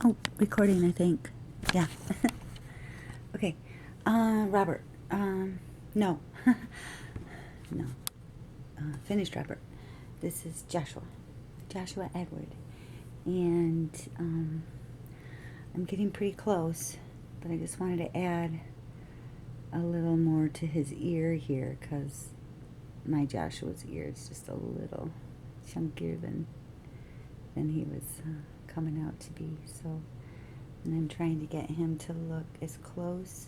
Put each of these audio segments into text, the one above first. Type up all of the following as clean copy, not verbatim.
Oh, recording, I think. Yeah. Okay. Robert. No. No. Finished Robert. This is Joshua. Joshua Edward. And I'm getting pretty close, but I just wanted to add a little more to his ear here, because my Joshua's ear is just a little chunkier than he was coming out to be. So, and I'm trying to get him to look as close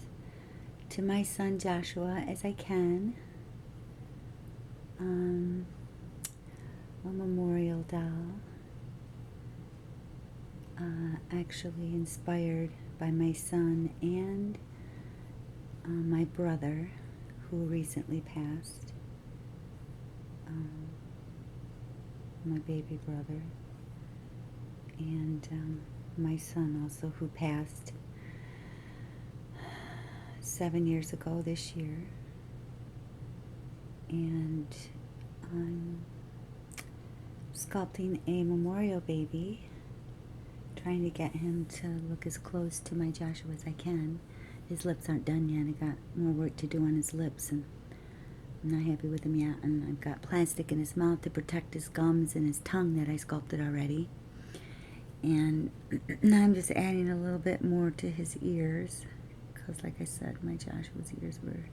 to my son Joshua as I can. A memorial doll, actually inspired by my son and my brother, who recently passed, my baby brother, and my son also, who passed 7 years ago this year. And I'm sculpting a memorial baby, trying to get him to look as close to my Joshua as I can. His lips aren't done yet. I got more work to do on his lips, and I'm not happy with him yet. And I've got plastic in his mouth to protect his gums and his tongue that I sculpted already. And now I'm just adding a little bit more to his ears, because like I said, my Joshua's ears were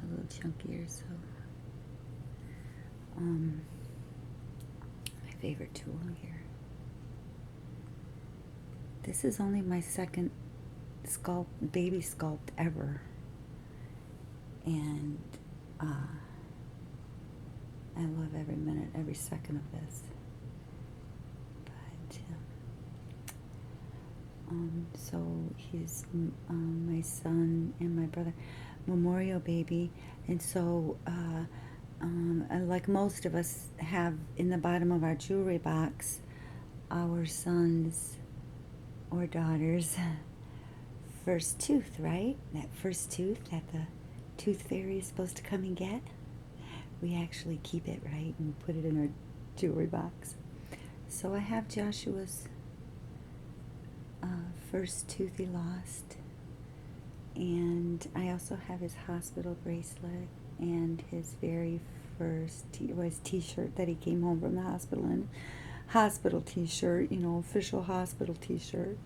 a little chunkier. So my favorite tool here. This is only my second baby sculpt ever, and I love every minute, every second of this. But so he's my son and my brother, memorial baby, and so like most of us have in the bottom of our jewelry box, our sons or daughters' first tooth, right? That first tooth that the tooth fairy is supposed to come and get. We actually keep it, right, and put it in our jewelry box. So I have Joshua's first tooth he lost, and I also have his hospital bracelet and his very first t-shirt that he came home from the hospital in. Hospital t-shirt, you know, official hospital t-shirt.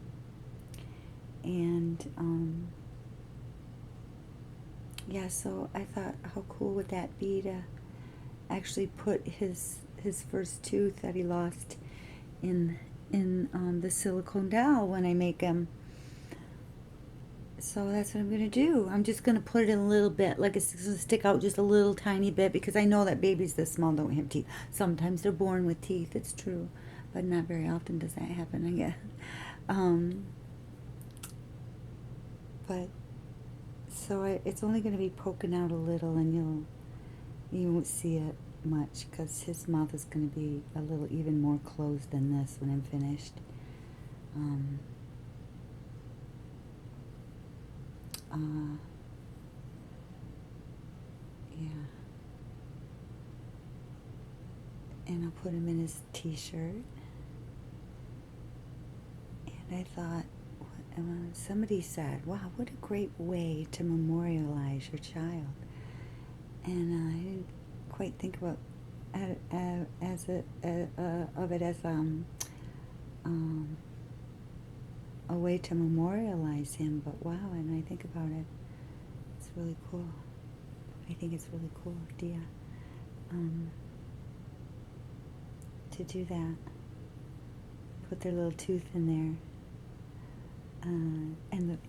And yeah, so I thought, how cool would that be to actually put his first tooth that he lost in the silicone doll when I make him. So that's what I'm going to do. I'm just going to put it in a little bit, like it's going to stick out just a little tiny bit, because I know that babies this small don't have teeth. Sometimes they're born with teeth, it's true, but not very often does that happen, I guess. But so it's only going to be poking out a little, and you won't see it much, because his mouth is going to be a little even more closed than this when I'm finished. Yeah. And I'll put him in his t-shirt. And I thought, somebody said, wow, what a great way to memorialize your child. And I didn't quite think about of it as a way to memorialize him, but wow, and I think about it, it's really cool. I think it's really cool idea to do that. Put their little tooth in there. And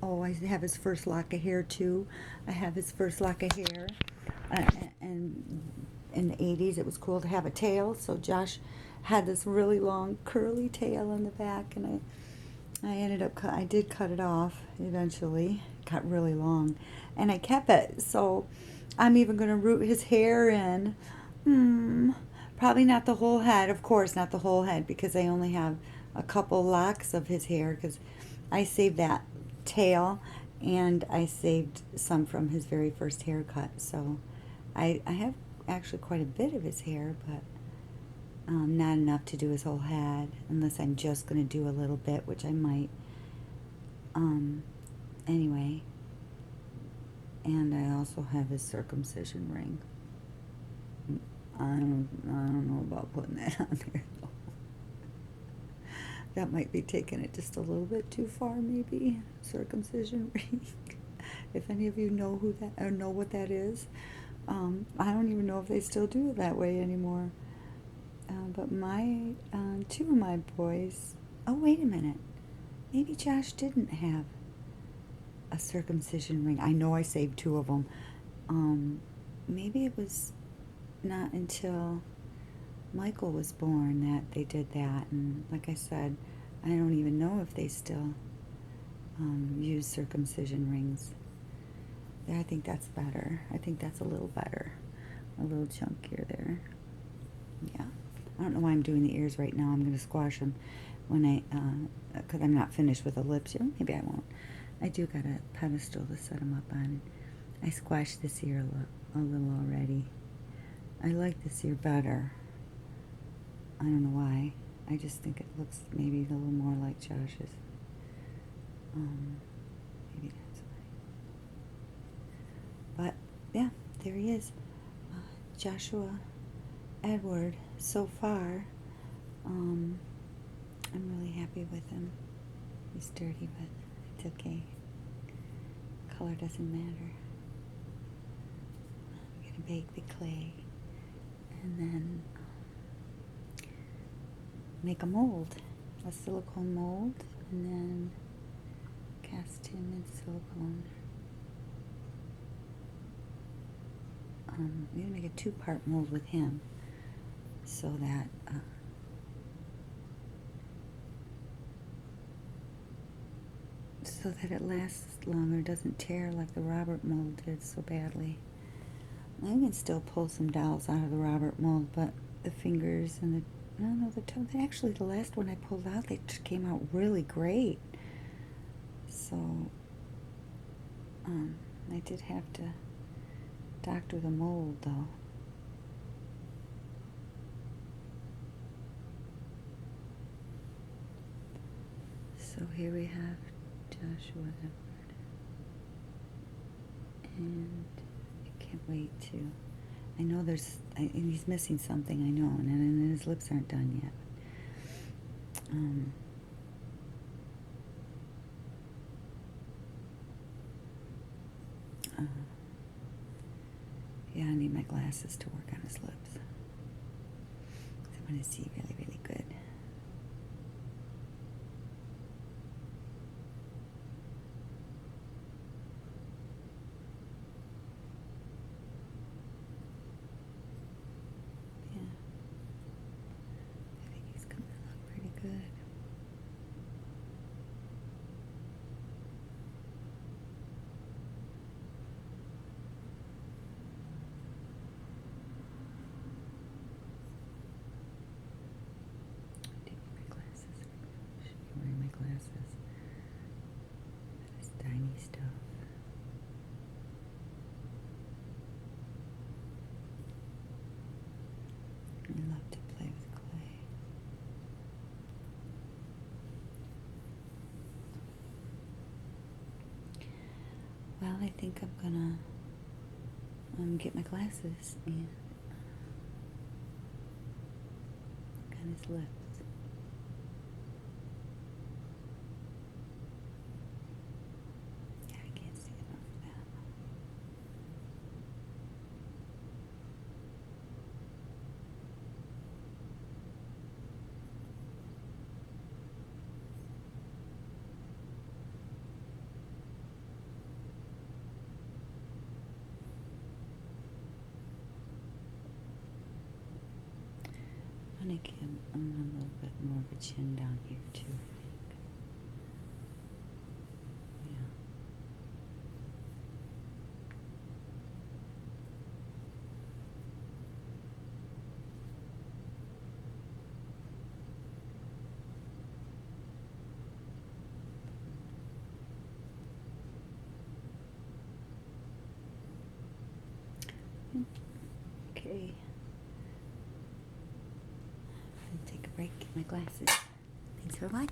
I have his first lock of hair too. I have his first lock of hair. And in the 80s, it was cool to have a tail. So Josh had this really long curly tail on the back, and I ended up I did cut it off eventually. It got really long, and I kept it. So I'm even going to root his hair in. Probably not the whole head, of course, not the whole head, because I only have a couple locks of his hair, because I saved that tail, and I saved some from his very first haircut. So I have actually quite a bit of his hair, but Not enough to do his whole head, unless I'm just going to do a little bit, which I might. Anyway, and I also have his circumcision ring. I don't know about putting that on there, though. That might be taking it just a little bit too far, maybe. Circumcision ring. If any of you know who that, or know what that is, I don't even know if they still do it that way anymore. But my, two of my boys, oh, wait a minute. Maybe Josh didn't have a circumcision ring. I know I saved two of them. Maybe it was not until Michael was born that they did that. And like I said, I don't even know if they still use circumcision rings. I think that's better. I think that's a little better. A little chunkier there. Yeah. I don't know why I'm doing the ears right now. I'm going to squash them when because I'm not finished with the lips. Maybe I won't. I do got a pedestal to set them up on. I squashed this ear a little already. I like this ear better. I don't know why. I just think it looks maybe a little more like Josh's. Maybe that's why. But, yeah, there he is. Joshua Edward, so far, I'm really happy with him. He's dirty, but it's okay. Color doesn't matter. I'm going to bake the clay and then make a mold, a silicone mold, and then cast him in silicone. I'm going to make a two-part mold with him so that it lasts longer, doesn't tear like the Robert mold did so badly. I can still pull some dowels out of the Robert mold, but the fingers and the toe, actually the last one I pulled out, they just came out really great. So I did have to doctor the mold though. So here we have Joshua Edward, and I can't wait to. I know and he's missing something. I know, and his lips aren't done yet. Yeah, I need my glasses to work on his lips. I want to see really, really good. Yeah. I think he's going to look pretty good. Tiny stuff. I love to play with clay. Well, I think I'm gonna get my glasses and look on his lips. I'm going to give him a little bit more of a chin down here too, I think. Yeah. Okay. break my glasses. Thanks for watching.